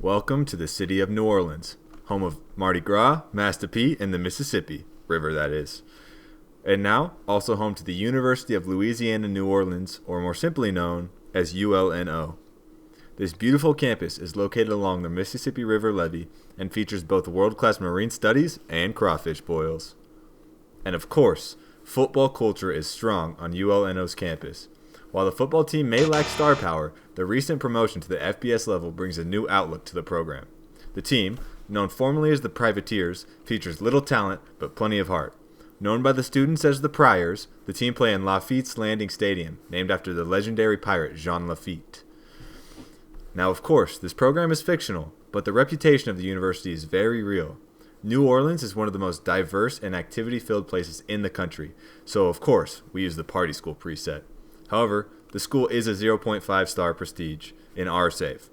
Welcome to the city of New Orleans, home of Mardi Gras, Master P, and the Mississippi River, that is. And now, also home to the University of Louisiana New Orleans, or more simply known as ULNO. This beautiful campus is located along the Mississippi River levee and features both world-class marine studies and crawfish boils. And of course, football culture is strong on ULNO's campus. While the football team may lack star power, the recent promotion to the FBS level brings a new outlook to the program. The team, known formerly as the Privateers, features little talent but plenty of heart. Known by the students as the Priors, the team play in Lafitte's Landing Stadium, named after the legendary pirate Jean Lafitte. Now, of course, this program is fictional, but the reputation of the university is very real. New Orleans is one of the most diverse and activity-filled places in the country, so of course, we use the party school preset. However, the school is a 0.5 star prestige in our save.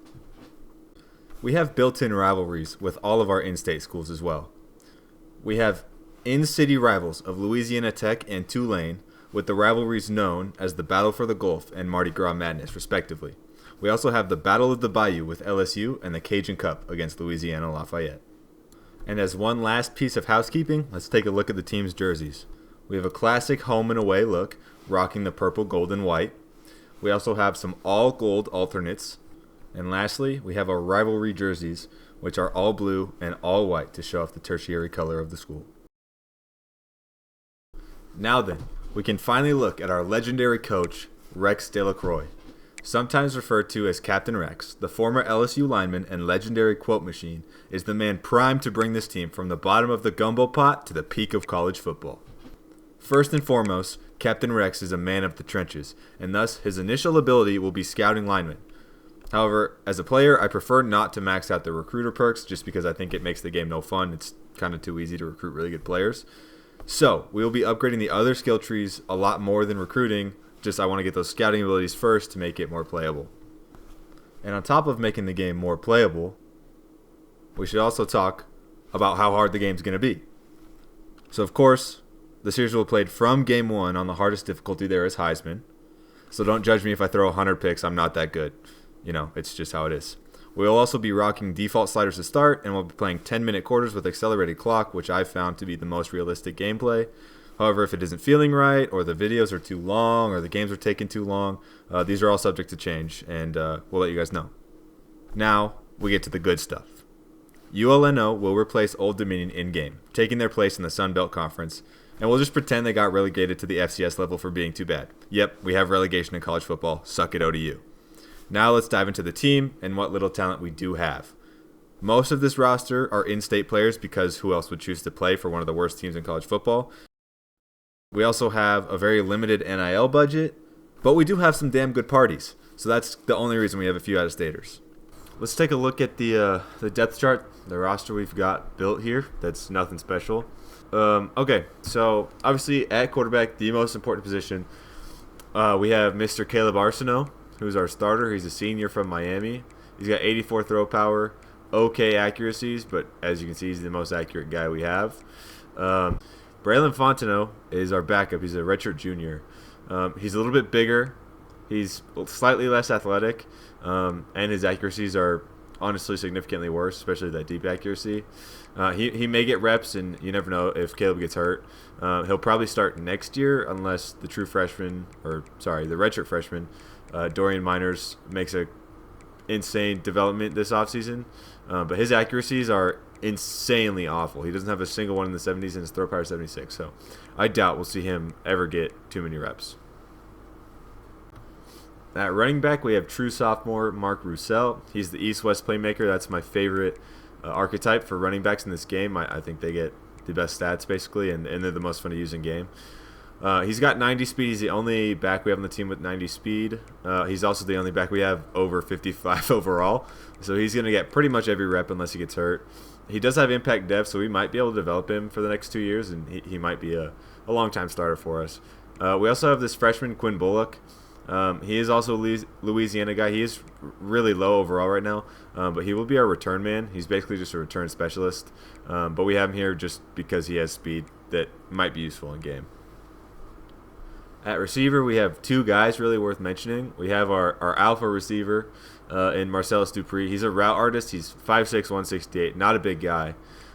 We have built-in rivalries with all of our in-state schools as well. We have in-city rivals of Louisiana Tech and Tulane, with the rivalries known as the Battle for the Gulf and Mardi Gras Madness, respectively. We also have the Battle of the Bayou with LSU and the Cajun Cup against Louisiana Lafayette. And as one last piece of housekeeping, let's take a look at the team's jerseys. We have a classic home and away look, rocking the purple, gold, and white. We also have some all-gold alternates. And lastly, we have our rivalry jerseys, which are all blue and all white to show off the tertiary color of the school. Now then, we can finally look at our legendary coach, Rex Delacroix. Sometimes referred to as Captain Rex, the former LSU lineman and legendary quote machine is the man primed to bring this team from the bottom of the gumbo pot to the peak of college football. First and foremost, Captain Rex is a man of the trenches, and thus his initial ability will be scouting linemen. However, as a player, I prefer not to max out the recruiter perks just because I think it makes the game no fun. It's kind of too easy to recruit really good players. So, we will be upgrading the other skill trees a lot more than recruiting, just I want to get those scouting abilities first to make it more playable. And on top of making the game more playable, we should also talk about how hard the game's going to be. So, of course, the series will be played from Game 1 on the hardest difficulty there is Heisman. So don't judge me if I throw 100 picks. I'm not that good. You know, it's just how it is. We'll also be rocking default sliders to start, and we'll be playing 10-minute quarters with accelerated clock, which I've found to be the most realistic gameplay. However, if it isn't feeling right, or the videos are too long, or the games are taking too long, these are all subject to change, and we'll let you guys know. Now, we get to the good stuff. ULNO will replace Old Dominion in-game, taking their place in the Sun Belt Conference, and we'll just pretend they got relegated to the FCS level for being too bad. Yep, we have relegation in college football. Suck it, ODU. Now let's dive into the team and what little talent we do have. Most of this roster are in-state players because who else would choose to play for one of the worst teams in college football? We also have a very limited NIL budget, but we do have some damn good parties. So that's the only reason we have a few out-of-staters. Let's take a look at the depth chart, the roster we've got built here. That's nothing special. Okay, so obviously at quarterback, the most important position, we have Mr. Caleb Arsenault, who's our starter. He's a senior from Miami. He's got 84 throw power, okay accuracies, but as you can see, he's the most accurate guy we have. Braylon Fontenot is our backup. He's a redshirt junior. He's a little bit bigger. He's slightly less athletic, and his accuracies are honestly significantly worse, especially that deep accuracy. He may get reps, and you never know if Caleb gets hurt. He'll probably start next year unless the redshirt freshman, Dorian Miners, makes a insane development this offseason. But his accuracies are insanely awful. He doesn't have a single one in the 70s, and his throw power is 76. So I doubt we'll see him ever get too many reps. At running back, we have true sophomore Mark Roussel. He's the east-west playmaker. That's my favorite archetype for running backs in this game. I think they get the best stats, basically, and they're the most fun to use in game. He's got 90 speed. He's the only back we have on the team with 90 speed. He's also the only back we have over 55 overall. So he's going to get pretty much every rep unless he gets hurt. He does have impact depth, so we might be able to develop him for the next 2 years, and he might be a long-time starter for us. We also have this freshman, Quinn Bullock. He is also a Louisiana guy. He is really low overall right now, but he will be our return man. He's basically just a return specialist, but we have him here just because he has speed that might be useful in game. At receiver, we have two guys really worth mentioning. We have our alpha receiver in Marcellus Dupree. He's a route artist. He's 5'6", 168, not a big guy.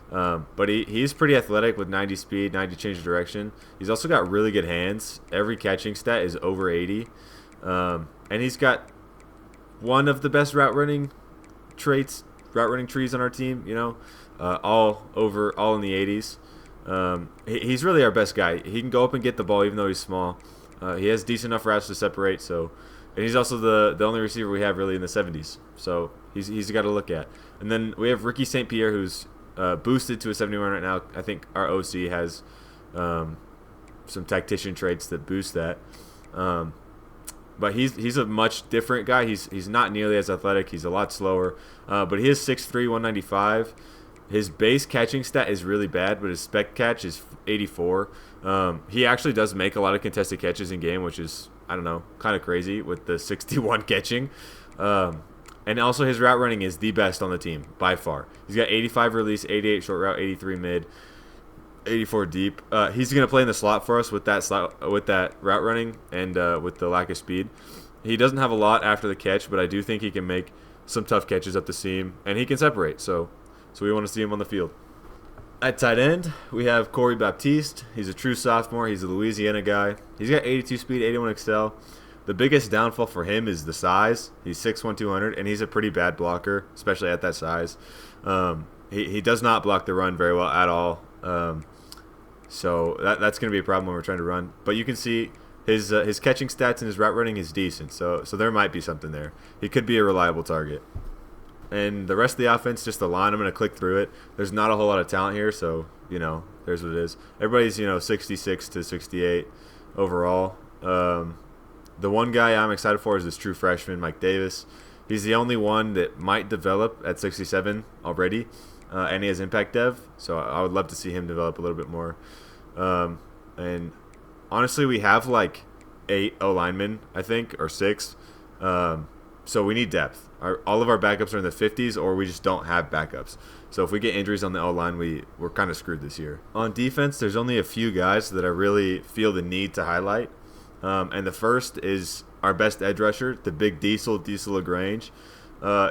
But he's pretty athletic with 90 speed, 90 change of direction. He's also got really good hands. Every catching stat is over 80. And he's got one of the best route running trees on our team, all in the 80s. He's really our best guy. He can go up and get the ball even though he's small. He has decent enough routes to separate. And he's also the only receiver we have really in the 70s. So he's got to look at. And then we have Ricky St. Pierre, who's boosted to a 71 right now. I think our OC has some tactician traits that boost that. But he's a much different guy. He's not nearly as athletic. He's a lot slower. But he is 6'3", 195. His base catching stat is really bad, but his spec catch is 84. He actually does make a lot of contested catches in game, which is, I don't know, kind of crazy with the 61 catching. And also his route running is the best on the team by far. He's got 85 release, 88 short route, 83 mid, 84 deep. He's going to play in the slot for us with that route running and with the lack of speed. He doesn't have a lot after the catch, but I do think he can make some tough catches up the seam, and he can separate. So we want to see him on the field. At tight end, we have Corey Baptiste. He's a true sophomore. He's a Louisiana guy. He's got 82 speed, 81 excel. The biggest downfall for him is the size. He's 6'1", 200, and he's a pretty bad blocker, especially at that size. He does not block the run very well at all. So that's going to be a problem when we're trying to run. But you can see his catching stats and his route running is decent. So there might be something there. He could be a reliable target. And the rest of the offense, just the line. I'm going to click through it. There's not a whole lot of talent here, so, there's what it is. Everybody's, 66 to 68 overall. The one guy I'm excited for is this true freshman, Mike Davis. He's the only one that might develop at 67 already, and he has impact dev, so I would love to see him develop a little bit more. And honestly, we have like 8 O-linemen, I think, or 6. So we need depth. All of our backups are in the 50s, or we just don't have backups. So if we get injuries on the O-line, we're kind of screwed this year. On defense, there's only a few guys that I really feel the need to highlight. And the first is our best edge rusher, the big Diesel LaGrange.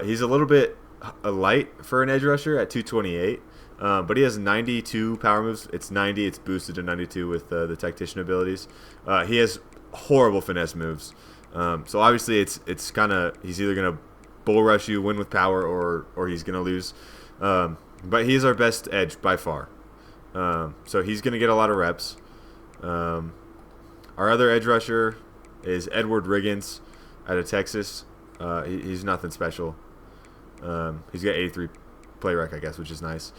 He's a little bit light for an edge rusher at 228, but he has 92 power moves. It's 90. It's boosted to 92 with the tactician abilities. He has horrible finesse moves. So obviously it's kind of, he's either going to bull rush you, win with power, or he's going to lose. But he's our best edge by far. So he's going to get a lot of reps. Our other edge rusher is Edward Riggins out of Texas. He's nothing special. He's got 83 play rec, I guess, which is nice.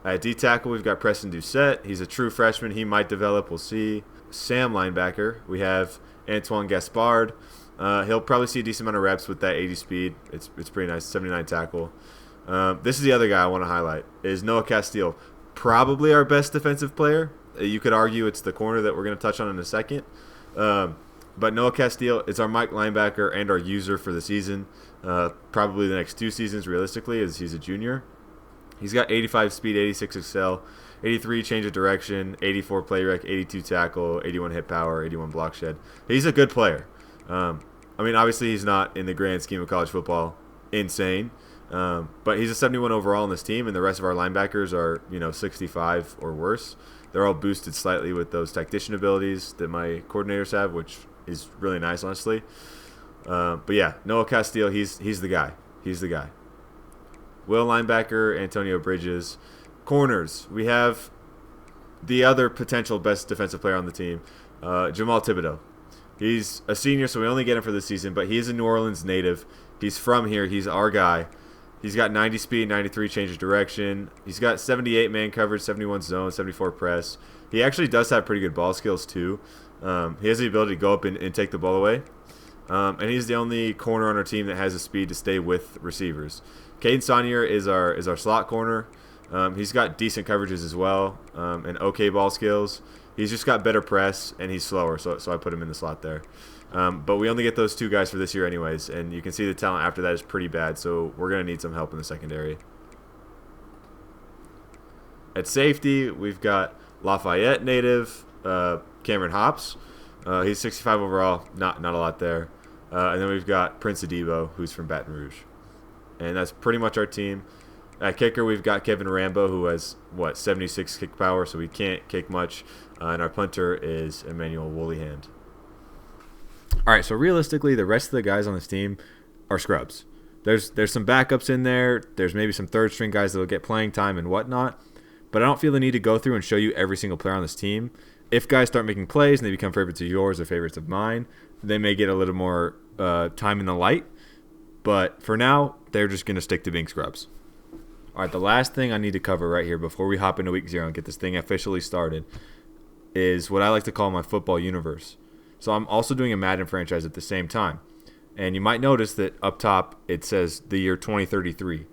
At D-tackle, we've got Preston Doucette. He's a true freshman. He might develop. We'll see. Sam linebacker, we have Antoine Gaspard. He'll probably see a decent amount of reps with that 80 speed. It's pretty nice. 79 tackle. This is the other guy I want to highlight, is Noah Castile. Probably our best defensive player. You could argue it's the corner that we're going to touch on in a second. But Noah Castile is our Mike linebacker and our user for the season. Probably the next 2 seasons, realistically, as he's a junior. He's got 85 speed, 86 excel, 83 change of direction, 84 play rec, 82 tackle, 81 hit power, 81 block shed. He's a good player. Obviously he's not, in the grand scheme of college football, insane. But he's a 71 overall on this team, and the rest of our linebackers are, 65 or worse. They're all boosted slightly with those tactician abilities that my coordinators have, which is really nice, honestly. But yeah, Noah Castile, he's the guy. He's the guy. Will linebacker, Antonio Bridges. Corners, we have the other potential best defensive player on the team, Jamal Thibodeau. He's a senior, so we only get him for this season, but he's a New Orleans native. He's from here. He's our guy. He's got 90 speed, 93 change of direction. He's got 78 man coverage, 71 zone, 74 press. He actually does have pretty good ball skills too. He has the ability to go up and take the ball away. And he's the only corner on our team that has the speed to stay with receivers. Caden Saunier is our slot corner. He's got decent coverages as well, and okay ball skills. He's just got better press, and he's slower, so I put him in the slot there. But we only get those 2 guys for this year anyways, and you can see the talent after that is pretty bad, so we're going to need some help in the secondary. At safety, we've got Lafayette native Cameron Hops. He's 65 overall, not a lot there. And then we've got Prince Adebo, who's from Baton Rouge. And that's pretty much our team. At kicker, we've got Kevin Rambo, who has, 76 kick power, so he can't kick much. And our punter is Emmanuel Woolyhand. All right, so realistically, the rest of the guys on this team are scrubs. There's some backups in there. There's maybe some third-string guys that will get playing time and whatnot. But I don't feel the need to go through and show you every single player on this team. If guys start making plays and they become favorites of yours or favorites of mine, they may get a little more time in the light. But for now, they're just going to stick to being scrubs. All right, the last thing I need to cover right here before we hop into week 0 and get this thing officially started is what I like to call my football universe. So I'm also doing a Madden franchise at the same time. And you might notice that up top it says the year 2033.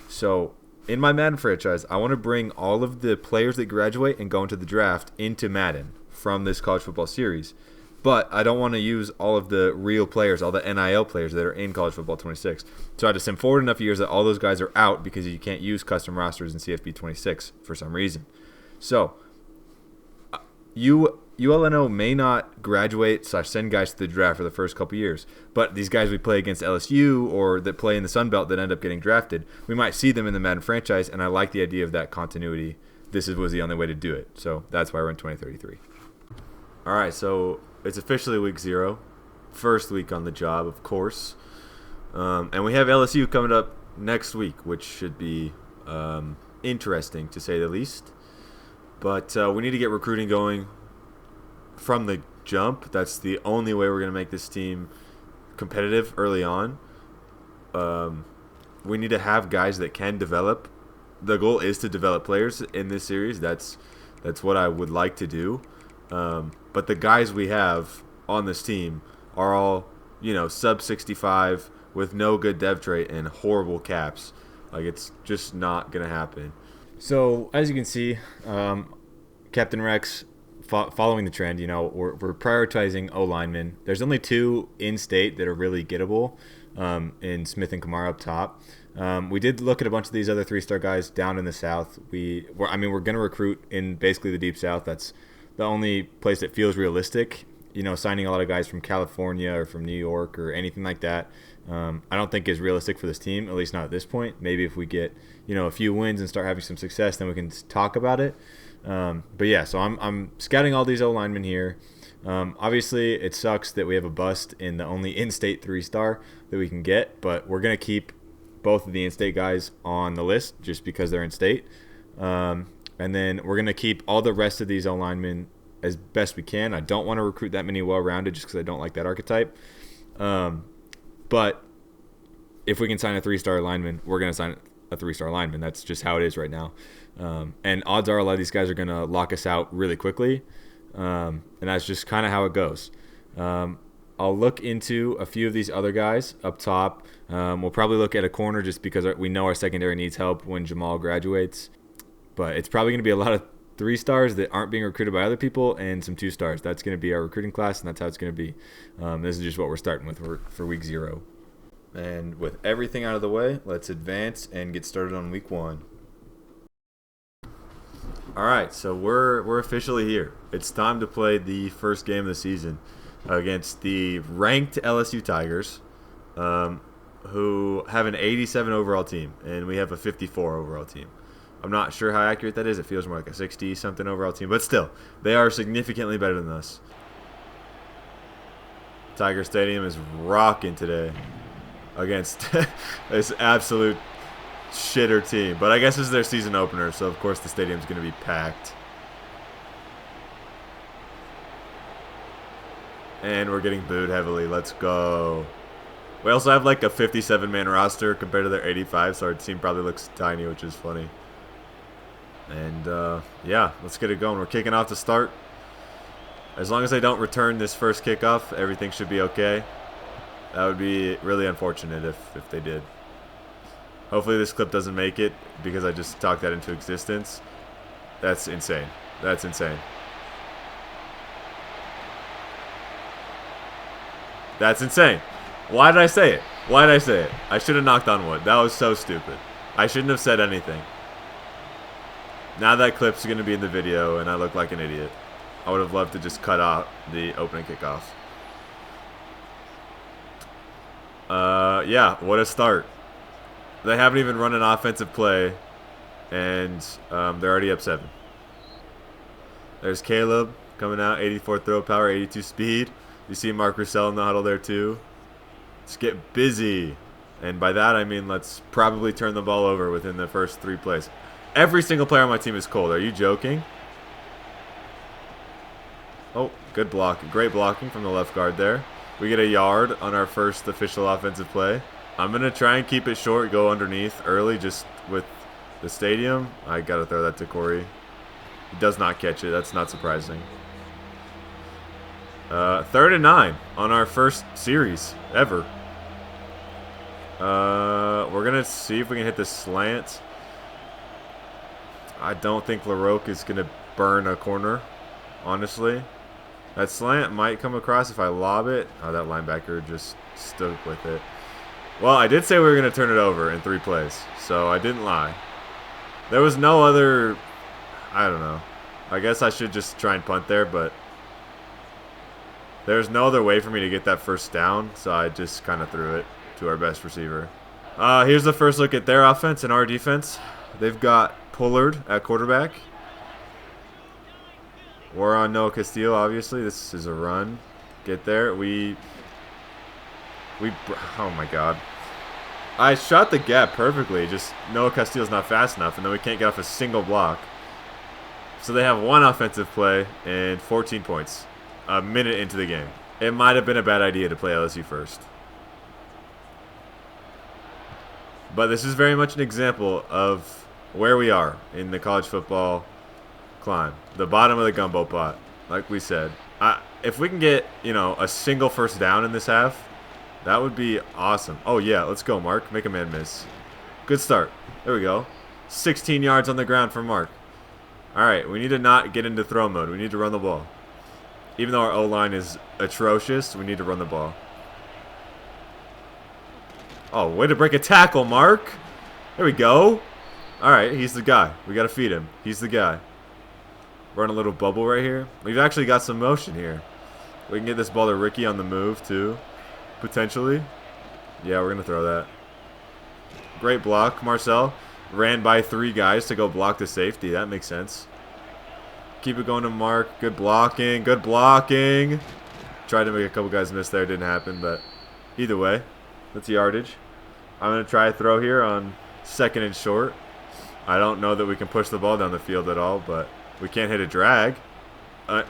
So in my Madden franchise, I want to bring all of the players that graduate and go into the draft into Madden from this college football series. But I don't want to use all of the real players, all the NIL players that are in college football 26. So I had to sim forward enough years that all those guys are out because you can't use custom rosters in CFB 26 for some reason. So ULNO may not graduate/send guys to the draft for the first couple years, but these guys we play against LSU or that play in the Sun Belt that end up getting drafted, we might see them in the Madden franchise, and I like the idea of that continuity. This was the only way to do it, so that's why we're in 2033. All right, so it's officially week 0, first week on the job, of course, and we have LSU coming up next week, which should be interesting to say the least. But we need to get recruiting going from the jump. That's the only way we're going to make this team competitive early on. We need to have guys that can develop. The goal is to develop players in this series. That's what I would like to do. But the guys we have on this team are all, sub 65 with no good dev trait and horrible caps. Like, it's just not going to happen. So, as you can see, Captain Rex, following the trend, we're prioritizing O-linemen. There's only 2 in-state that are really gettable in Smith and Kamara up top. We did look at a bunch of these other 3-star guys down in the South. We're going to recruit in basically the Deep South. That's the only place that feels realistic. Signing a lot of guys from California or from New York or anything like that, I don't think is realistic for this team, at least not at this point. Maybe if we get, a few wins and start having some success, then we can talk about it. But yeah, so I'm scouting all these O-linemen here. Obviously, it sucks that we have a bust in the only in-state 3-star that we can get, but we're going to keep both of the in-state guys on the list just because they're in-state. And then we're going to keep all the rest of these O-linemen as best we can. I don't want to recruit that many well-rounded just because I don't like that archetype. But if we can sign a 3-star lineman, we're going to sign a 3-star lineman. That's just how it is right now. And odds are a lot of these guys are going to lock us out really quickly. And that's just kind of how it goes. I'll look into a few of these other guys up top. We'll probably look at a corner just because we know our secondary needs help when Jamal graduates. But it's probably going to be a lot of 3-stars that aren't being recruited by other people and some 2-stars. That's going to be our recruiting class, and that's how it's going to be. This is just what we're starting with for week 0. And with everything out of the way, let's advance and get started on week 1. All right, so we're officially here. It's time to play the first game of the season against the ranked LSU Tigers, who have an 87 overall team, and we have a 54 overall team. I'm not sure how accurate that is. It feels more like a 60-something overall team, but still, they are significantly better than us. Tiger Stadium is rocking today against this absolute shitter team. But I guess this is their season opener, so of course the stadium's going to be packed. And we're getting booed heavily. Let's go. We also have like a 57-man roster compared to their 85, so our team probably looks tiny, which is funny. And, yeah, let's get it going. We're kicking off to start. As long as they don't return this first kickoff, everything should be okay. That would be really unfortunate if they did. Hopefully this clip doesn't make it because I just talked that into existence. That's insane. That's insane. That's insane. Why did I say it? Why did I say it? I should have knocked on wood. That was so stupid. I shouldn't have said anything. Now that clip's going to be in the video, and I look like an idiot. I would have loved to just cut out the opening kickoff. Yeah, what a start. They haven't even run an offensive play, and they're already up 7. There's Caleb coming out, 84 throw power, 82 speed. You see Mark Russell in the huddle there too. Let's get busy. And by that I mean let's probably turn the ball over within the first 3 plays. Every single player on my team is cold. Are you joking? Oh, good block. Great blocking from the left guard there. We get a yard on our first official offensive play. I'm going to try and keep it short, go underneath early just with the stadium. I got to throw that to Corey. He does not catch it. That's not surprising. 3rd and 9 on our first series ever. We're going to see if we can hit the slant. I don't think LaRoque is going to burn a corner, honestly. That slant might come across if I lob it. Oh, that linebacker just stood with it. Well, I did say we were going to turn it over in 3 plays, so I didn't lie. There was no other... I don't know. I guess I should just try and punt there, but there's no other way for me to get that first down, so I just kind of threw it to our best receiver. Here's the first look at their offense and our defense. They've got Pullard at quarterback. We're on Noah Castillo, obviously. This is a run. Get there. Oh my God. I shot the gap perfectly. Just Noah Castillo's not fast enough, and then we can't get off a single block. So they have 1 offensive play and 14 points a minute into the game. It might have been a bad idea to play LSU first. But this is very much an example of where we are in the college football climb. The bottom of the gumbo pot, like we said. If we can get, a single first down in this half, that would be awesome. Oh, yeah, let's go, Mark. Make a man miss. Good start. There we go. 16 yards on the ground for Mark. All right, we need to not get into throw mode. We need to run the ball. Even though our O-line is atrocious, we need to run the ball. Oh, way to break a tackle, Mark. There we go. All right, he's the guy. We got to feed him. He's the guy. Run a little bubble right here. We've actually got some motion here. We can get this ball to Ricky on the move, too, potentially. Yeah, we're going to throw that. Great block, Marcel. Ran by 3 guys to go block the safety. That makes sense. Keep it going to Mark. Good blocking. Good blocking. Tried to make a couple guys miss there. Didn't happen, but either way, that's yardage. I'm going to try a throw here on 2nd and short. I don't know that we can push the ball down the field at all, but we can't hit a drag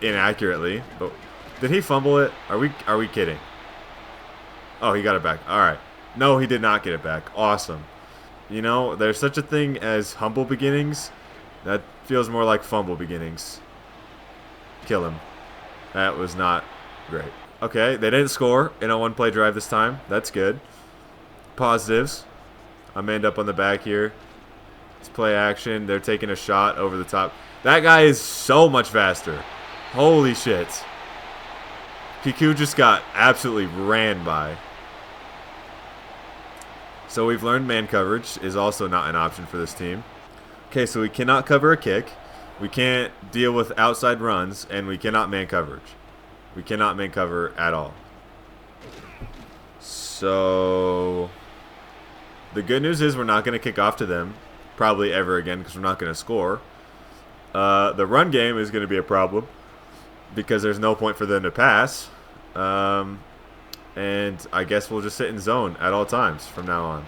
inaccurately. But did he fumble it? Are we kidding? Oh, he got it back. All right. No, he did not get it back. Awesome. There's such a thing as humble beginnings. That feels more like fumble beginnings. Kill him. That was not great. Okay, they didn't score in a 1-play drive this time. That's good. Positives. I'm end up on the back here. It's play action. They're taking a shot over the top. That guy is so much faster. Holy shit. PQ just got absolutely ran by. So we've learned man coverage is also not an option for this team. Okay, so we cannot cover a kick. We can't deal with outside runs, and we cannot man coverage. We cannot man cover at all. So the good news is we're not going to kick off to them probably ever again because we're not going to score. The run game is going to be a problem because there's no point for them to pass. And I guess we'll just sit in zone at all times from now on.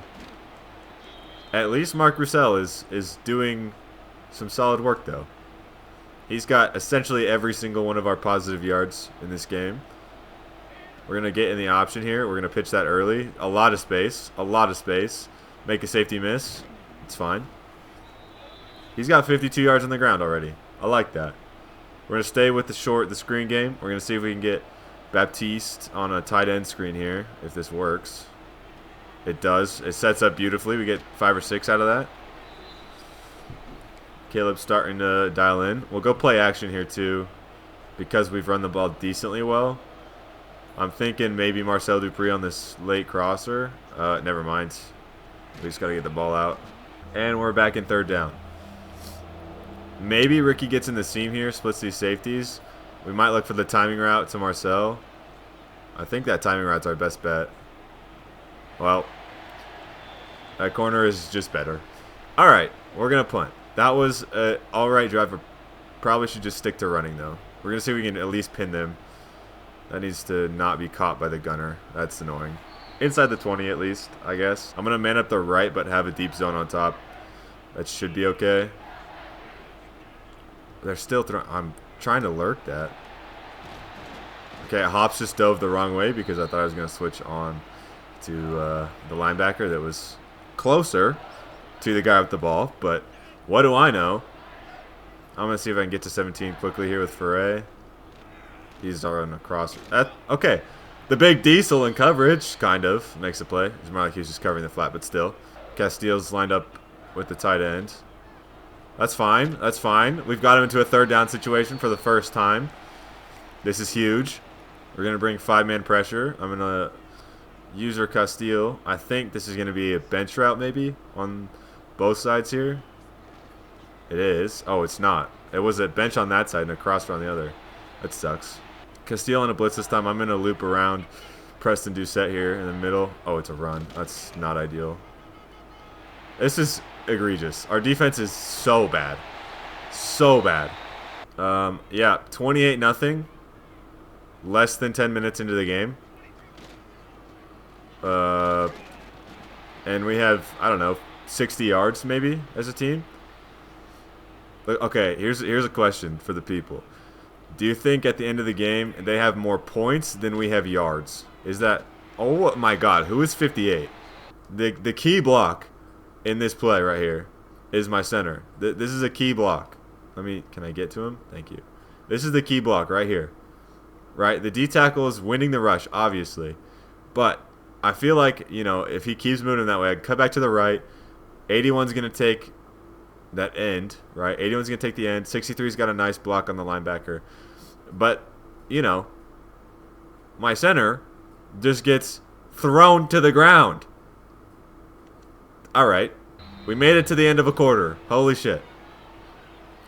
At least Mark Russell is doing some solid work, though. He's got essentially every single one of our positive yards in this game. We're going to get in the option here. We're going to pitch that early. A lot of space. A lot of space. Make a safety miss. It's fine. He's got 52 yards on the ground already. I like that. We're going to stay with the screen game. We're going to see if we can get Baptiste on a tight end screen here, if this works. It does. It sets up beautifully. We get 5 or 6 out of that. Caleb's starting to dial in. We'll go play action here, too, because we've run the ball decently well. I'm thinking maybe Marcel Dupree on this late crosser. Never mind. We just got to get the ball out. And we're back in third down. Maybe Ricky gets in the seam here, splits these safeties. We might look for the timing route to Marcel. I think that timing route's our best bet. Well, that corner is just better. All right, we're going to punt. That was an all right drive. But probably should just stick to running, though. We're going to see if we can at least pin them. That needs to not be caught by the gunner. That's annoying. Inside the 20 at least, I guess. I'm going to man up the right but have a deep zone on top. That should be okay. They're still throwing. I'm trying to lurk that. Okay, Hops just dove the wrong way because I thought I was going to switch on to the linebacker that was closer to the guy with the ball. But what do I know? I'm going to see if I can get to 17 quickly here with Foray. He's on a cross. Okay. The big diesel in coverage, kind of, makes a play. It's more like he's just covering the flat, but still. Castillo's lined up with the tight end. That's fine. That's fine. We've got him into a third down situation for the first time. This is huge. We're going to bring 5-man pressure. I'm going to use our Castillo. I think this is going to be a bench route maybe on both sides here. It is. Oh, it's not. It was a bench on that side and a cross on the other. That sucks. Castillo on a blitz this time. I'm going to loop around Preston Doucette here in the middle. Oh, it's a run. That's not ideal. This is egregious. Our defense is so bad. So bad. Yeah, 28-0. Less than 10 minutes into the game. And we have, I don't know, 60 yards maybe as a team. Okay, here's a question for the people. Do you think at the end of the game they have more points than we have yards? Is that... Oh my god, who is 58? The key block in this play right here is my center. This is a key block. Can I get to him? Thank you. This is the key block right here. Right? The D tackle is winning the rush, obviously. But I feel like, if he keeps moving that way, I'd cut back to the right. 81's going to take that end, right? 81's going to take the end. 63's got a nice block on the linebacker. But, my center just gets thrown to the ground. All right. We made it to the end of a quarter. Holy shit.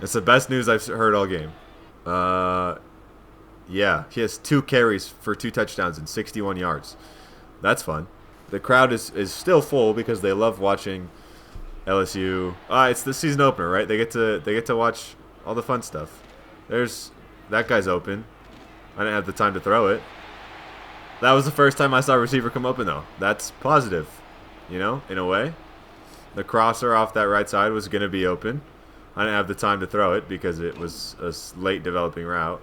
It's the best news I've heard all game. Yeah, he has 2 carries for 2 touchdowns and 61 yards. That's fun. The crowd is still full because they love watching LSU. It's the season opener, right? They get to watch all the fun stuff. There's that guy's open. I didn't have the time to throw it. That was the first time I saw a receiver come open, though. That's positive, in a way. The crosser off that right side was going to be open. I didn't have the time to throw it because it was a late developing route.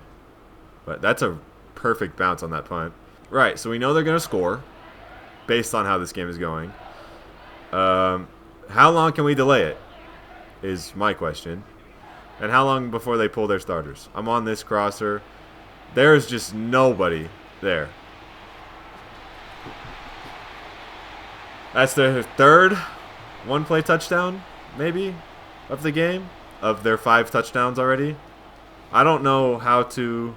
But that's a perfect bounce on that punt. Right, so we know they're going to score based on how this game is going. How long can we delay it is my question. And how long before they pull their starters? I'm on this crosser. There's just nobody there. That's their third one-play touchdown, maybe, of the game, of their 5 touchdowns already. I don't know how to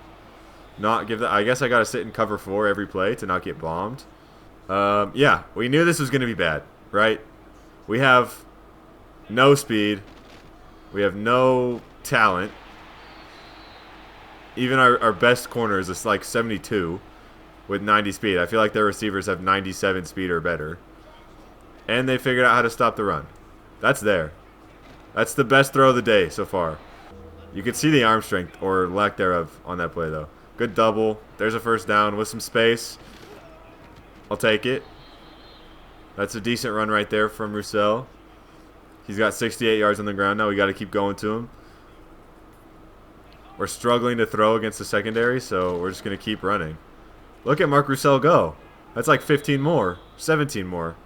not give that. I guess I got to sit in cover 4 every play to not get bombed. Yeah, we knew this was going to be bad, right? We have no speed. We have no talent. Even our best corner is like 72 with 90 speed. I feel like their receivers have 97 speed or better. And they figured out how to stop the run. That's there. That's the best throw of the day so far. You can see the arm strength, or lack thereof, on that play, though. Good double. There's a first down with some space. I'll take it. That's a decent run right there from Roussel. He's got 68 yards on the ground now. We got to keep going to him. We're struggling to throw against the secondary, so we're just going to keep running. Look at Mark Roussel go. That's like 15 more, 17 more.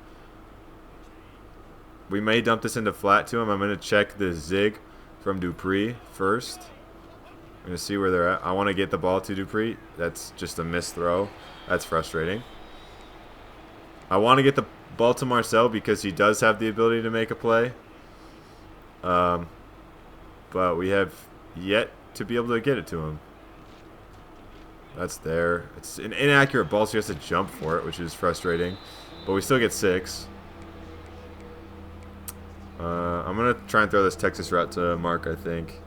We may dump this into flat to him. I'm going to check the zig from Dupree first. I'm going to see where they're at. I want to get the ball to Dupree. That's just a missed throw. That's frustrating. I want to get the ball to Marcel because he does have the ability to make a play. But we have yet to be able to get it to him. That's there. It's an inaccurate ball, so he has to jump for it, which is frustrating. But we still get 6. I'm going to try and throw this Texas route to Mark, I think.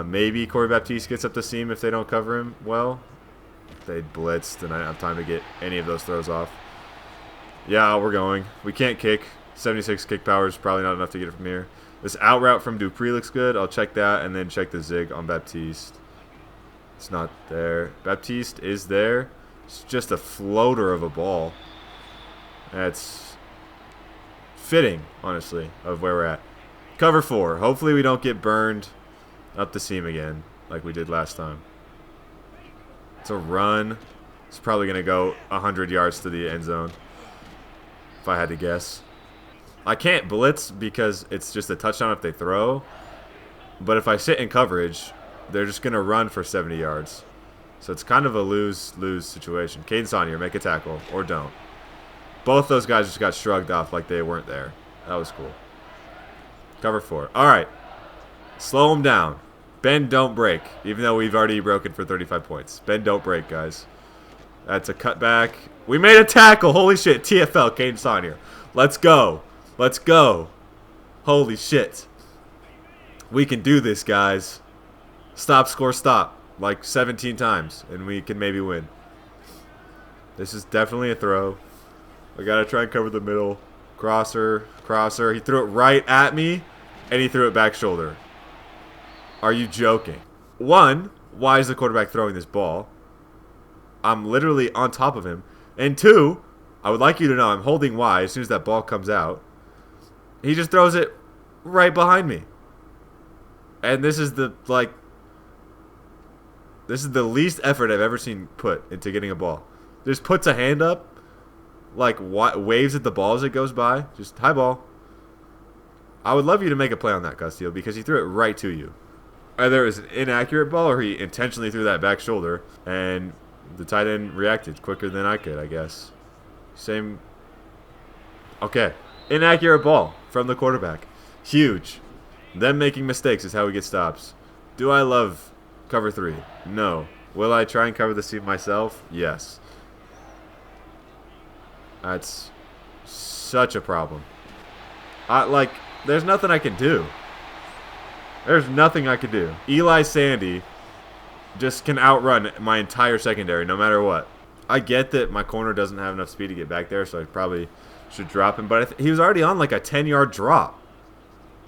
Maybe Corey Baptiste gets up the seam if they don't cover him well. If they blitzed, and I don't have time to get any of those throws off. Yeah, we're going. We can't kick. 76 kick power is probably not enough to get it from here. This out route from Dupree looks good. I'll check that and then check the zig on Baptiste. It's not there. Baptiste is there. It's just a floater of a ball. That's fitting, honestly, of where we're at. Cover 4. Hopefully we don't get burned up the seam again like we did last time. It's a run. It's probably going to go 100 yards to the end zone, if I had to guess. I can't blitz because it's just a touchdown if they throw. But if I sit in coverage, they're just going to run for 70 yards. So it's kind of a lose-lose situation. Caden Saunier, make a tackle, or don't. Both those guys just got shrugged off like they weren't there. That was cool. Cover 4. All right. Slow them down. Bend, don't break, even though we've already broken for 35 points. Bend, don't break, guys. That's a cutback. We made a tackle. Holy shit. TFL, Caden Saunier. Let's go. Let's go. Holy shit. We can do this, guys. Stop, score, stop. Like 17 times, and we can maybe win. This is definitely a throw. I got to try and cover the middle. Crosser, crosser. He threw it right at me, and he threw it back shoulder. Are you joking? 1, why is the quarterback throwing this ball? I'm literally on top of him. And 2, I would like you to know I'm holding Y as soon as that ball comes out. He just throws it right behind me. And this is the, like, this is the least effort I've ever seen put into getting a ball. Just puts a hand up, like waves at the ball as it goes by. Just high ball. I would love you to make a play on that, Castillo, because he threw it right to you. Either it was an inaccurate ball or he intentionally threw that back shoulder, and the tight end reacted quicker than I could, I guess. Same. Okay. Inaccurate ball from the quarterback. Huge. Them making mistakes is how we get stops. Do I love cover 3? No. Will I try and cover the seam myself? Yes. That's such a problem. There's nothing I can do. There's nothing I can do. Eli Sandy just can outrun my entire secondary no matter what. I get that my corner doesn't have enough speed to get back there, so I probably should drop him. But he was already on like a 10-yard drop.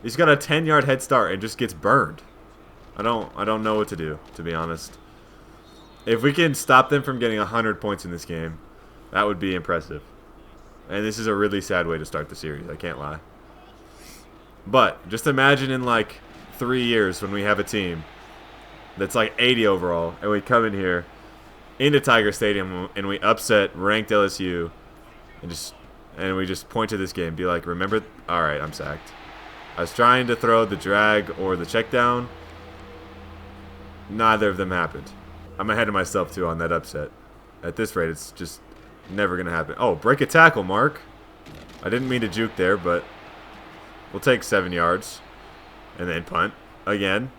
He's got a 10-yard head start and just gets burned. I don't know what to do, to be honest. If we can stop them from getting 100 points in this game, that would be impressive. And this is a really sad way to start the series, I can't lie. But just imagine in like 3 years when we have a team that's like 80 overall, and we come in here into Tiger Stadium and we upset ranked LSU, and we just point to this game, be like, remember? All right, I'm sacked. I was trying to throw the drag or the check down. Neither of them happened. I'm ahead of myself too on that upset. At this rate, it's just never gonna happen. Oh, break a tackle, Mark. I didn't mean to juke there, but we'll take 7 yards and then punt again.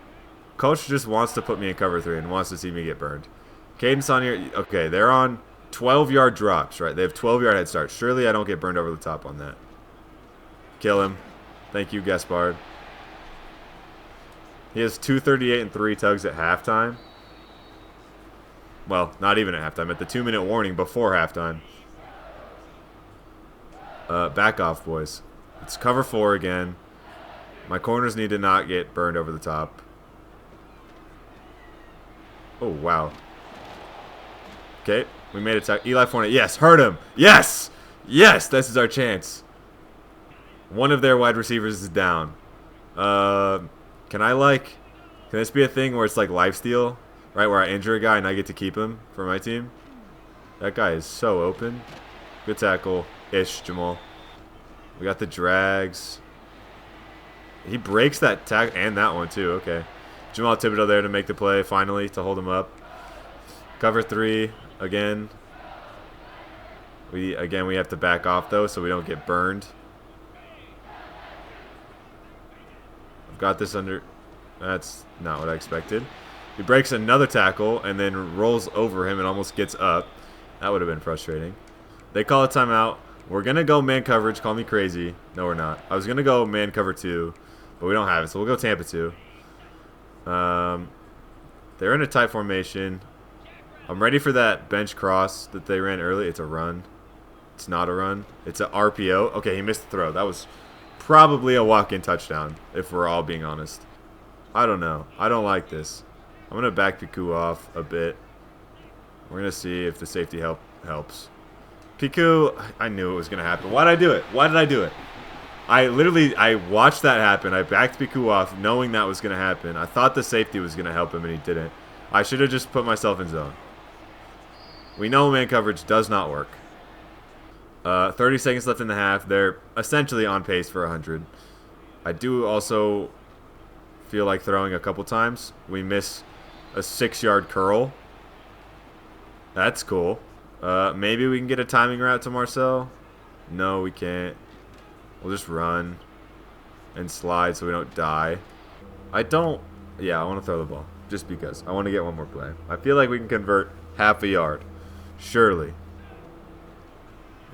Coach just wants to put me in cover 3 and wants to see me get burned. Caden Saunier, okay, they're on 12-yard drops, right? They have 12-yard head starts. Surely I don't get burned over the top on that. Kill him. Thank you, Gaspard. He has 238 and 3 tugs at halftime. Well, not even at halftime. At the 2-minute warning before halftime. Back off, boys. It's cover 4 again. My corners need to not get burned over the top. Oh, wow. Okay, we made it. Eli Fournette. Yes, hurt him. Yes! Yes, this is our chance. One of their wide receivers is down. Can this be a thing where it's like lifesteal? Right, where I injure a guy and I get to keep him for my team? That guy is so open. Good tackle-ish, Jamal. We got the drags. He breaks that tackle and that one too. Okay. Jamal Thibodeau there to make the play finally to hold him up. Cover 3 again. We have to back off though so we don't get burned. I've got this under. That's not what I expected. He breaks another tackle and then rolls over him and almost gets up. That would have been frustrating. They call a timeout. We're going to go man coverage. Call me crazy. No, we're not. I was going to go man cover 2, but we don't have it, so we'll go Tampa 2. They're in a tight formation. I'm ready for that bench cross that they ran early. It's a run. It's not a run. It's an RPO. Okay, he missed the throw. That was probably a walk-in touchdown, if we're all being honest. I don't know. I don't like this. I'm going to back Piku off a bit. We're going to see if the safety helps. Piku, I knew it was going to happen. Why did I do it? Why did I do it? I watched that happen. I backed Piku off knowing that was going to happen. I thought the safety was going to help him, and he didn't. I should have just put myself in zone. We know man coverage does not work. 30 seconds left in the half. They're essentially on pace for 100. I do also feel like throwing a couple times. We miss a 6-yard curl. That's cool. Maybe we can get a timing route to Marcel. No, we can't. We'll just run and slide so we don't die. I want to throw the ball just because. I want to get one more play. I feel like we can convert half a yard. Surely.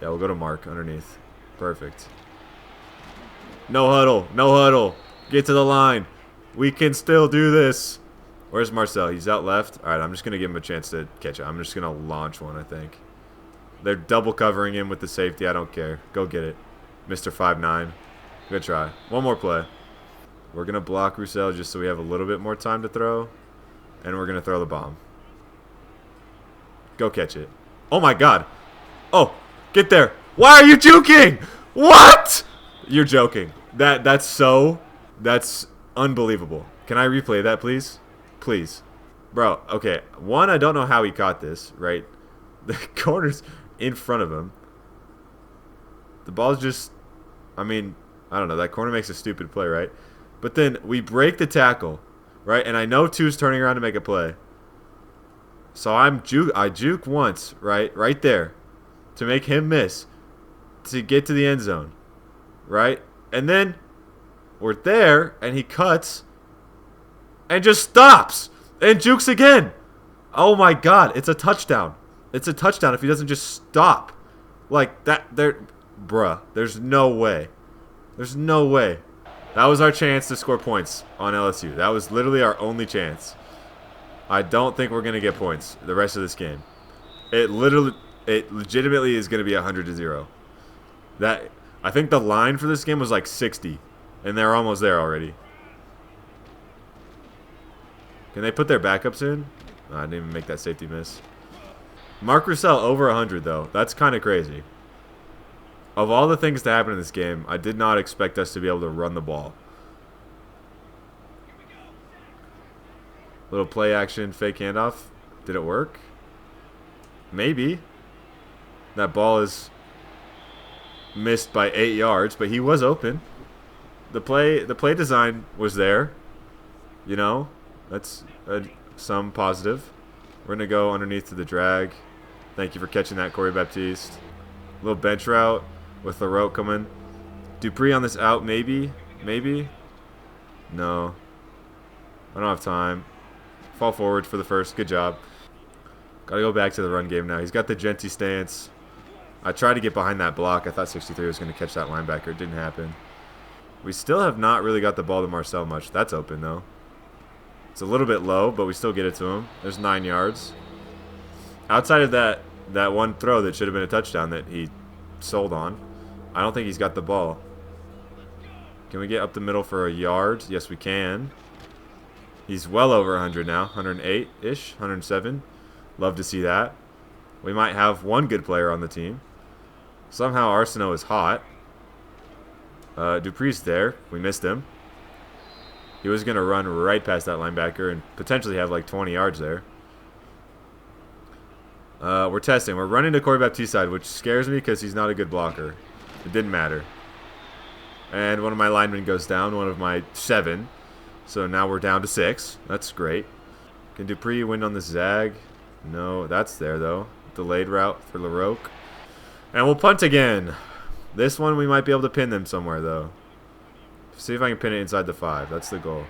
Yeah, we'll go to Mark underneath. Perfect. No huddle. No huddle. Get to the line. We can still do this. Where's Marcel? He's out left. All right, I'm just going to give him a chance to catch it. I'm just going to launch one, I think. They're double covering him with the safety. I don't care. Go get it. Mr. 5'9". Good try. One more play. We're going to block Roussel just so we have a little bit more time to throw. And we're going to throw the bomb. Go catch it. Oh, my God. Oh, get there. Why are you juking? What? You're joking. That's unbelievable. Can I replay that, please? Please. Bro, okay. One, I don't know how he caught this, right? The corner's in front of him. The ball's just, I don't know. That corner makes a stupid play, right? But then we break the tackle, right? And I know two's turning around to make a play. So I juke once, right? Right there. To make him miss. To get to the end zone. Right? And then we're there, and he cuts. And just stops. And jukes again. Oh, my God. It's a touchdown. It's a touchdown if he doesn't just stop. Like, that. Bruh. There's no way. There's no way. That was our chance to score points on LSU. That was literally our only chance. I don't think we're going to get points the rest of this game. It legitimately is going to be 100-0. I think the line for this game was like 60. And they're almost there already. Can they put their backups in? No, I didn't even make that safety miss. Mark Roussel over 100, though. That's kind of crazy. Of all the things to happen in this game, I did not expect us to be able to run the ball. Little play action, fake handoff. Did it work? Maybe. That ball is missed by 8 yards, but he was open. The play design was there. You know, that's some positive. We're going to go underneath to the drag. Thank you for catching that, Corey Baptiste. Little bench route with the rope coming. Dupree on this out, maybe? Maybe? No. I don't have time. Fall forward for the first. Good job. Got to go back to the run game now. He's got the Genty stance. I tried to get behind that block. I thought 63 was going to catch that linebacker. It didn't happen. We still have not really got the ball to Marcel much. That's open, though. It's a little bit low, but we still get it to him. There's 9 yards. Outside of that one throw that should have been a touchdown that he sold on, I don't think he's got the ball. Can we get up the middle for a yard? Yes, we can. He's well over 100 now. 108-ish, 107. Love to see that. We might have one good player on the team. Somehow Arsenault is hot. Dupree's there. We missed him. He was going to run right past that linebacker and potentially have like 20 yards there. We're testing. We're running to Corey Baptiste's side, which scares me because he's not a good blocker. It didn't matter. And one of my linemen goes down, one of my 7. So now we're down to 6. That's great. Can Dupree win on this zag? No, that's there though. Delayed route for LaRoque. And we'll punt again. This one we might be able to pin them somewhere though. See if I can pin it inside the 5. That's the goal.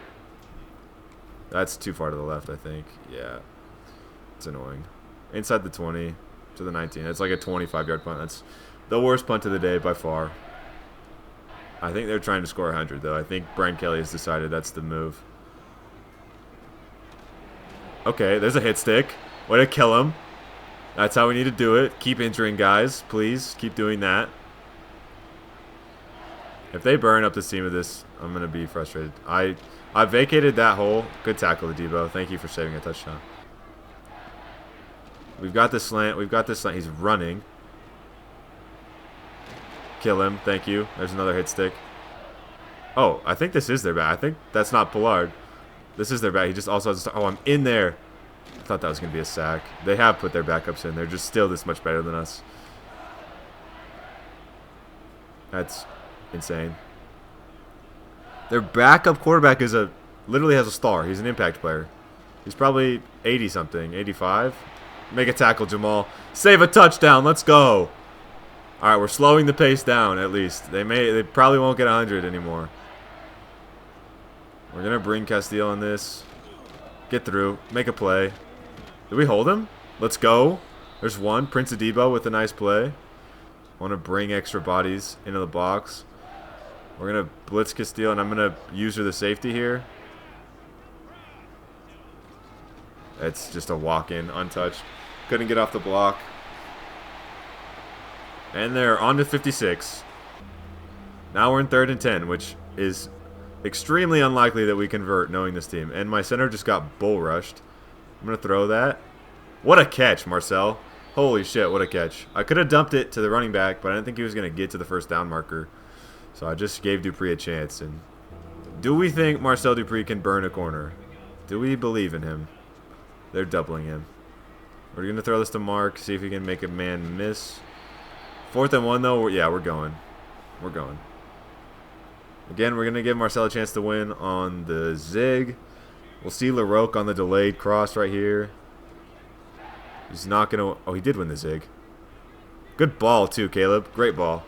That's too far to the left, I think. Yeah. It's annoying. Inside the 20 to the 19. It's like a 25-yard punt. That's the worst punt of the day by far. I think they're trying to score 100, though. I think Brian Kelly has decided that's the move. Okay, there's a hit stick. Way to kill him. That's how we need to do it. Keep injuring guys, please. Keep doing that. If they burn up the seam of this, I'm going to be frustrated. I vacated that hole. Good tackle, Debo. Thank you for saving a touchdown. We've got this slant. We've got this slant. He's running. Kill him. Thank you. There's another hit stick. Oh, I think this is their back. I think that's not Pollard. This is their back. He just also has oh, I'm in there. I thought that was going to be a sack. They have put their backups in. They're just still this much better than us. That's insane. Their backup quarterback is literally has a star. He's an impact player. He's probably 80-something, 85. Make a tackle, Jamal. Save a touchdown. Let's go. All right, we're slowing the pace down at least. They probably won't get 100 anymore. We're gonna bring Castile on this. Get through. Make a play. Did we hold him? Let's go. There's one. Prince Adebo with a nice play. Want to bring extra bodies into the box. We're gonna blitz Castile, and I'm gonna use her the safety here. It's just a walk-in, untouched. Couldn't get off the block. And they're on to 56. Now we're in 3rd and 10, which is extremely unlikely that we convert knowing this team. And my center just got bull rushed. I'm going to throw that. What a catch, Marcel. Holy shit, what a catch. I could have dumped it to the running back, but I didn't think he was going to get to the first down marker. So I just gave Dupree a chance. And do we think Marcel Dupree can burn a corner? Do we believe in him? They're doubling him. We're going to throw this to Mark, see if he can make a man miss. 4th and 1, though. Yeah, we're going. We're going. Again, we're going to give Marcel a chance to win on the zig. We'll see LaRoque on the delayed cross right here. He's not going to... Oh, he did win the zig. Good ball, too, Caleb. Great ball.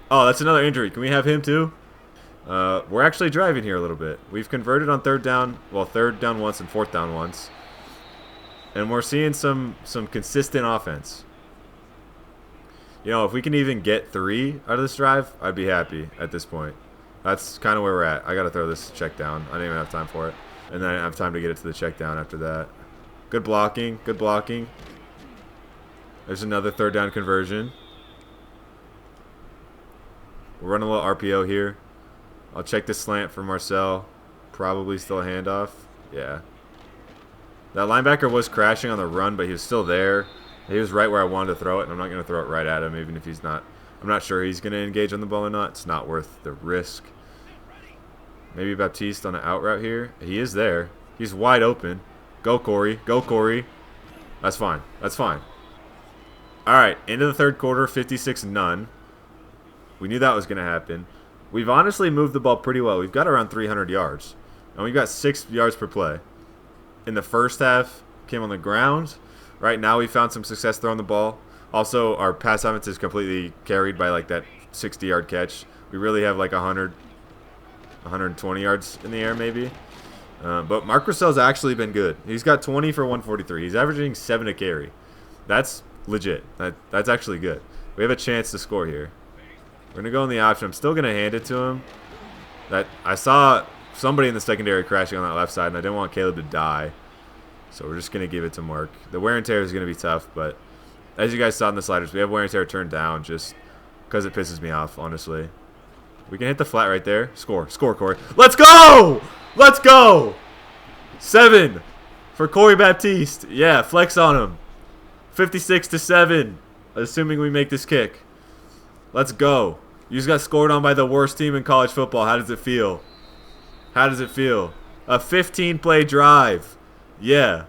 Oh, that's another injury. Can we have him, too? We're actually driving here a little bit. We've converted on 3rd down. Well, 3rd down once and 4th down once. And we're seeing some consistent offense. You know, if we can even get 3 out of this drive, I'd be happy at this point. That's kind of where we're at. I got to throw this check down. I didn't even have time for it. And then I didn't have time to get it to the check down after that. Good blocking. Good blocking. There's another 3rd down conversion. We're running a little RPO here. I'll check this slant for Marcel. Probably still a handoff. Yeah. That linebacker was crashing on the run, but he was still there. He was right where I wanted to throw it, and I'm not going to throw it right at him, even if he's not. I'm not sure he's going to engage on the ball or not. It's not worth the risk. Maybe Baptiste on an out route here. He is there. He's wide open. Go, Corey. Go, Corey. That's fine. That's fine. All right, into the 3rd quarter, 56-0. We knew that was going to happen. We've honestly moved the ball pretty well. We've got around 300 yards, and we've got 6 yards per play. In the first half, came on the ground. Right now, we found some success throwing the ball. Also, our pass offense is completely carried by like that 60-yard catch. We really have like 100, 120 yards in the air maybe. But Mark Russell's actually been good. He's got 20 for 143. He's averaging 7 a carry. That's legit. That's actually good. We have a chance to score here. We're going to go in the option. I'm still going to hand it to him. I saw somebody in the secondary crashing on that left side, and I didn't want Caleb to die. So we're just going to give it to Mark. The wear and tear is going to be tough, but as you guys saw in the sliders, we have wear and tear turned down just because it pisses me off, honestly. We can hit the flat right there. Score. Score, Corey. Let's go! Let's go! 7 for Corey Baptiste. Yeah, flex on him. 56-7, assuming we make this kick. Let's go. You just got scored on by the worst team in college football. How does it feel? How does it feel? A 15-play drive. Yeah.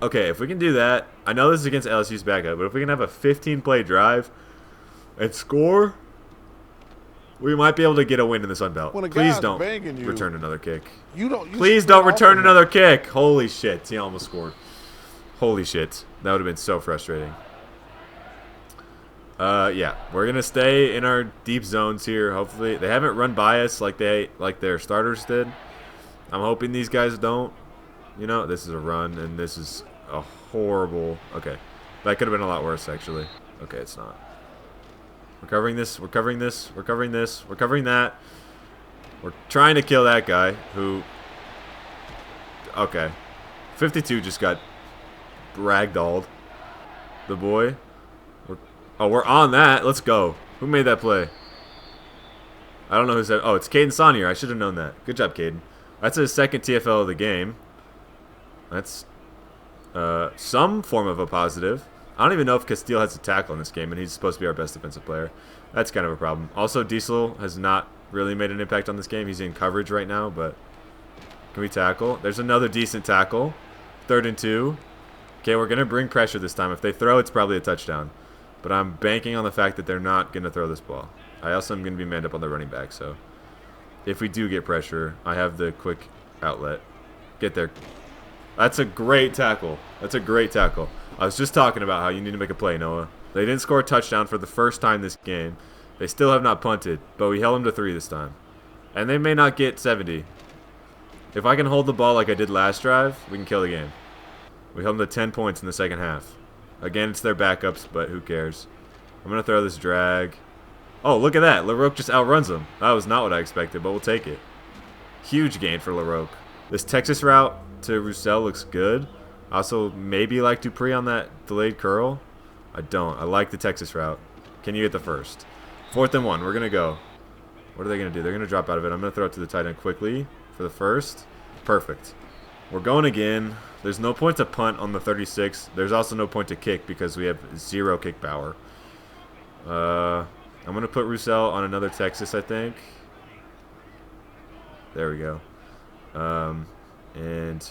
Okay, if we can do that, I know this is against LSU's backup, but if we can have a 15-play drive and score, we might be able to get a win in the Sun Belt. Please don't return another kick. Please don't return another kick. Holy shit. He almost scored. Holy shit. That would have been so frustrating. Yeah, we're going to stay in our deep zones here, hopefully. They haven't run by us like their starters did. I'm hoping these guys don't. You know, this is a run, and this is a horrible... Okay. That could have been a lot worse, actually. Okay, it's not. We're covering this. We're covering this. We're covering this. We're covering that. We're trying to kill that guy who... Okay. 52 just got ragdolled. The boy. We're on that. Let's go. Who made that play? I don't know who said... Oh, it's Caden Saunier. I should have known that. Good job, Caden. That's his second TFL of the game. That's some form of a positive. I don't even know if Castile has a tackle in this game, and he's supposed to be our best defensive player. That's kind of a problem. Also, Diesel has not really made an impact on this game. He's in coverage right now, but can we tackle? There's another decent tackle. 3rd and 2. Okay, we're going to bring pressure this time. If they throw, it's probably a touchdown. But I'm banking on the fact that they're not going to throw this ball. I also am going to be manned up on the running back, so if we do get pressure, I have the quick outlet. Get there. That's a great tackle. That's a great tackle. I was just talking about how you need to make a play, Noah. They didn't score a touchdown for the first time this game. They still have not punted, but we held them to 3 this time. And they may not get 70. If I can hold the ball like I did last drive, we can kill the game. We held them to 10 points in the second half. Again, it's their backups, but who cares? I'm going to throw this drag. Oh, look at that. LaRoque just outruns them. That was not what I expected, but we'll take it. Huge gain for LaRoque. This Texas route to Roussel looks good. I also maybe like Dupree on that delayed curl. I don't. I like the Texas route. Can you get the first? 4th and 1. We're going to go. What are they going to do? They're going to drop out of it. I'm going to throw it to the tight end quickly for the first. Perfect. We're going again. There's no point to punt on the 36. There's also no point to kick because we have 0 kick power. I'm going to put Roussel on another Texas, I think. There we go. And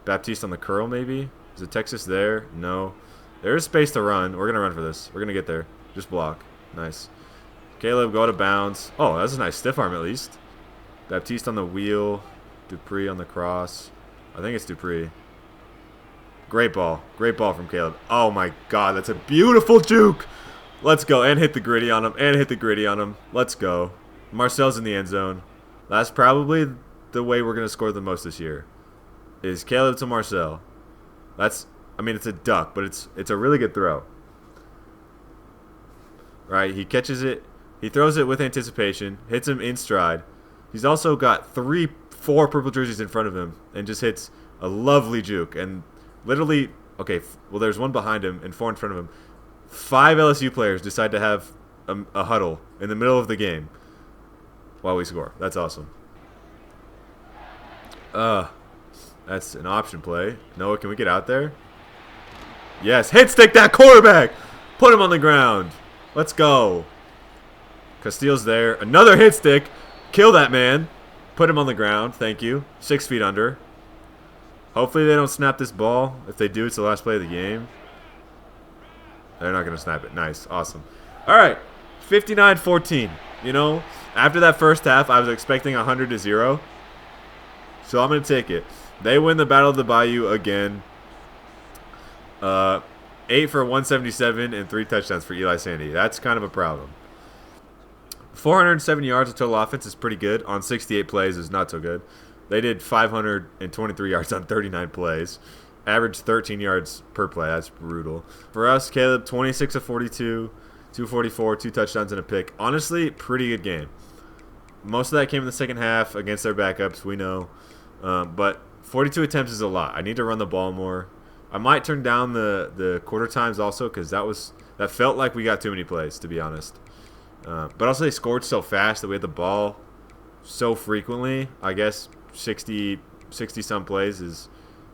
Baptiste on the curl, maybe? Is it Texas there? No. There is space to run. We're going to run for this. We're going to get there. Just block. Nice. Caleb, go out of bounds. Oh, that's a nice stiff arm at least. Baptiste on the wheel. Dupree on the cross. I think it's Dupree. Great ball. Great ball from Caleb. Oh, my God. That's a beautiful juke. Let's go. And hit the gritty on him. And hit the gritty on him. Let's go. Marcel's in the end zone. That's probably the way we're going to score the most this year. Is Caleb to Marcel. That's, I mean, it's a duck, but it's a really good throw. Right? He catches it. He throws it with anticipation. Hits him in stride. He's also got 4 purple jerseys in front of him and just hits a lovely juke. And literally, okay, well, there's one behind him and 4 in front of him. 5 LSU players decide to have a huddle in the middle of the game while we score. That's awesome. That's an option play. Noah, can we get out there? Yes, hit stick that quarterback. Put him on the ground. Let's go. Castile's there. Another hit stick. Kill that man. Put him on the ground. Thank you. 6 feet under. Hopefully they don't snap this ball. If they do, it's the last play of the game. They're not going to snap it. Nice. Awesome. All right. 59-14. You know, after that first half, I was expecting 100-0. So I'm going to take it. They win the Battle of the Bayou again. 8 for 177 and 3 touchdowns for Eli Sandy. That's kind of a problem. 407 yards of total offense is pretty good. On 68 plays is not so good. They did 523 yards on 39 plays. Averaged 13 yards per play. That's brutal. For us, Caleb, 26 of 42, 244, 2 touchdowns and a pick. Honestly, pretty good game. Most of that came in the second half against their backups, we know. But 42 attempts is a lot. I need to run the ball more. I might turn down the quarter times also because that felt like we got too many plays, to be honest. But also they scored so fast that we had the ball so frequently. I guess 60-some plays is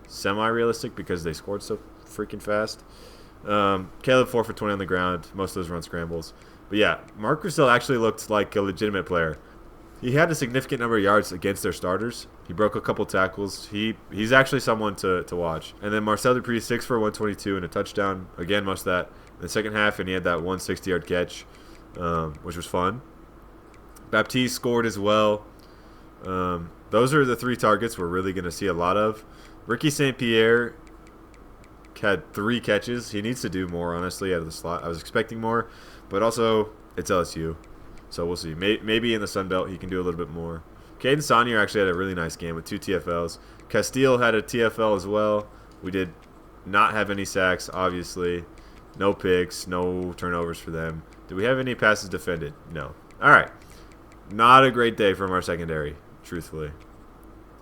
semi-realistic because they scored so freaking fast. Caleb 4 for 20 on the ground. Most of those run scrambles. But yeah, Mark Roussel actually looked like a legitimate player. He had a significant number of yards against their starters. He broke a couple tackles. He's actually someone to watch. And then Marcel Dupree, 6 for 122 and a touchdown. Again, most of that in the second half, and he had that 160-yard catch, which was fun. Baptiste scored as well. Those are the 3 targets we're really going to see a lot of. Ricky St. Pierre had 3 catches. He needs to do more, honestly, out of the slot. I was expecting more, but also it's LSU. So we'll see. Maybe in the Sun Belt he can do a little bit more. Caden Saunier actually had a really nice game with 2 TFLs. Castile had a TFL as well. We did not have any sacks, obviously. No picks, no turnovers for them. Did we have any passes defended? No. All right. Not a great day from our secondary, truthfully.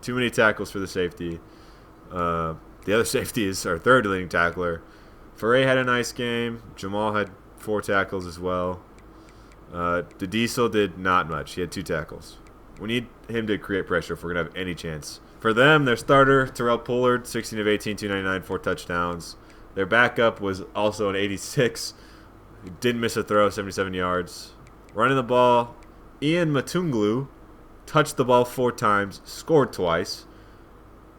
Too many tackles for the safety. The other safety is our third leading tackler. Foray had a nice game. Jamal had 4 tackles as well. The Diesel did not much. He had 2 tackles. We need him to create pressure if we're going to have any chance. For them, their starter, Terrell Pollard, 16 of 18, 299, 4 touchdowns. Their backup was also an 86. He didn't miss a throw, 77 yards. Running the ball, Ian Matunglu touched the ball 4 times, scored twice.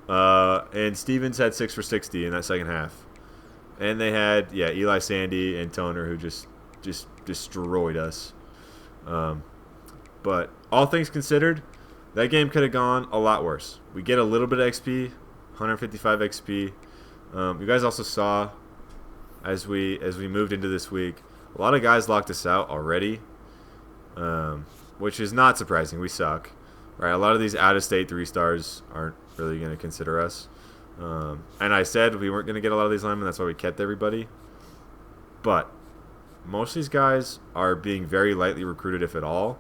And Stevens had 6 for 60 in that second half. And they had, Eli Sandy and Toner who just destroyed us. But all things considered, that game could have gone a lot worse. We get a little bit of XP, 155 XP. You guys also saw as we moved into this week, a lot of guys locked us out already, which is not surprising. We suck, right? A lot of these out-of-state 3-stars aren't really going to consider us. And I said we weren't going to get a lot of these linemen. That's why we kept everybody. But most of these guys are being very lightly recruited, if at all.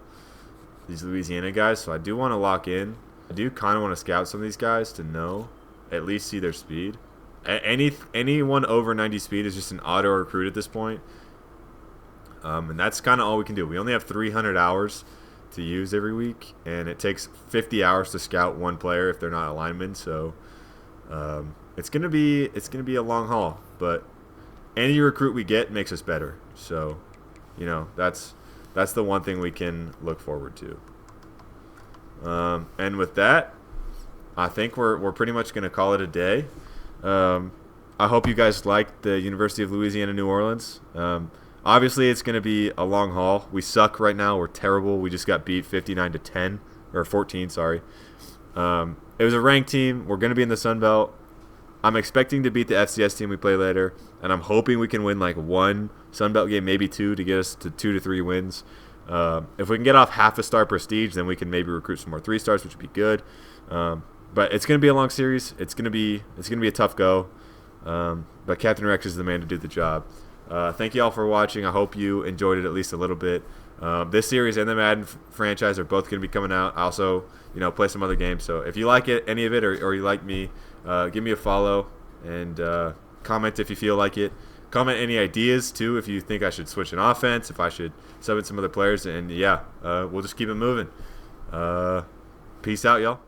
These Louisiana guys, so I do want to lock in. I do kind of want to scout some of these guys to know, at least see their speed. Anyone over 90 speed is just an auto recruit at this point. And that's kind of all we can do. We only have 300 hours to use every week, and it takes 50 hours to scout one player if they're not a lineman. So it's gonna be a long haul, but any recruit we get makes us better. So that's the one thing we can look forward to. And with that, I think we're pretty much going to call it a day. I hope you guys liked the University of Louisiana New Orleans. Obviously, it's going to be a long haul. We suck right now. We're terrible. We just got beat 59-10 or 14. Sorry. It was a ranked team. We're going to be in the Sun Belt. I'm expecting to beat the FCS team we play later, and I'm hoping we can win like 1 Sun Belt game, maybe 2, to get us to 2 to 3 wins. If we can get off half a star prestige, then we can maybe recruit some more 3-stars, which would be good. But it's going to be a long series. It's going to be a tough go. But Captain Rex is the man to do the job. Thank you all for watching. I hope you enjoyed it at least a little bit. This series and the Madden franchise are both going to be coming out. I also, play some other games. So if you like any of it, or you like me, give me a follow and comment if you feel like it. Comment any ideas too if you think I should switch an offense, if I should sub in some other players, and we'll just keep it moving. Peace out, y'all.